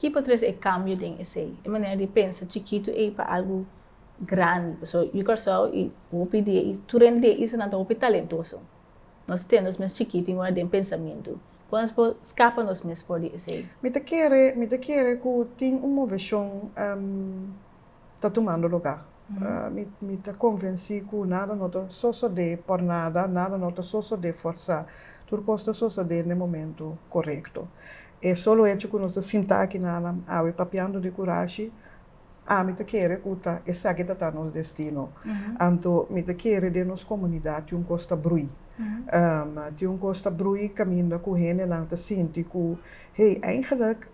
Que pode trazer cambio em esse, a maneira de pensar chiquito é para algo grande. So, eu quero e o pedir isso, tu rende isso não é talentoso. Nós temos mais chiquito em ordem pensamento. Quando escapa nos mesmos por isso. Me te quer que tem uma versão tá tomando lugar. Me te convenci que nada não tá só de por nada não tá só de forçar. Tudo custa só de no momento correto. É só o hecho que nós sentar aqui na água papiando de coragem. Me te quer que tá essa que tá nosso destino. Então me te quer de nossa comunidade um costa brui. Tem um costa brui caminho com ele lá te sente que hey eigenlijk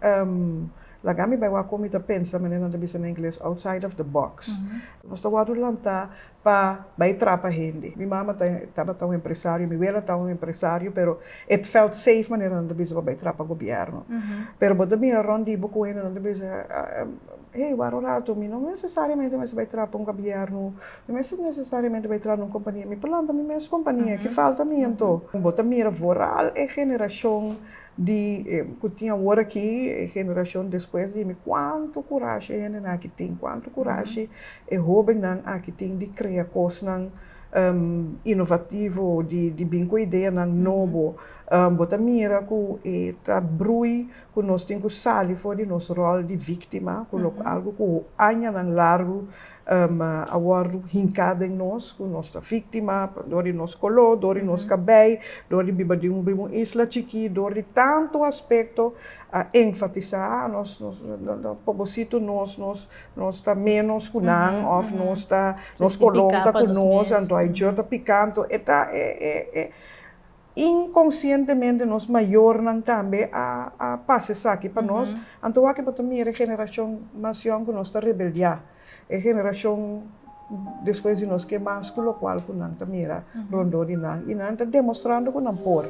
lagami bij waar kom je te pensa men não deve em inglês outside of the box. Nós tá guardo lanta pa bij trapa hindi. Mi mama tava tão empresário, mi vela tão empresário, pero it felt safe men não deve bij trapa governo. Pero bota mi rondi buku ele não deve hey, waarom mi não necessariamente mas vai trapa governo, não é necessariamente vai trapa companhia, mi planta mi mes companhia que falta mi então. Bota mi vooral é geração que tinha agora aqui, geração depois de mim, quanto coragem é aqui tem, quanto coragem é jovem aqui tem de criar coisas inovativo, de bem com ideia novo, bota mira que tá brui, que nós temos que sair fora de nosso rol de vítima, algo que anha largo agora hincada em nós, com nossa vítima, dori nosso color, dori nosso cabelo, dori biba de uma isla chiqui, dori tanto aspecto a enfatizar nós pobocito nós tá menos que não, ou nós tá nós color tá com nós, então aí já tá picando, é inconscientemente nós maior não também a passar aqui para nós, então aqui para mim a geração nação que nós tá rebeldia. É geração depois de nós que é másculo, qual que não está mira, rondor e não está demonstrando que não pode.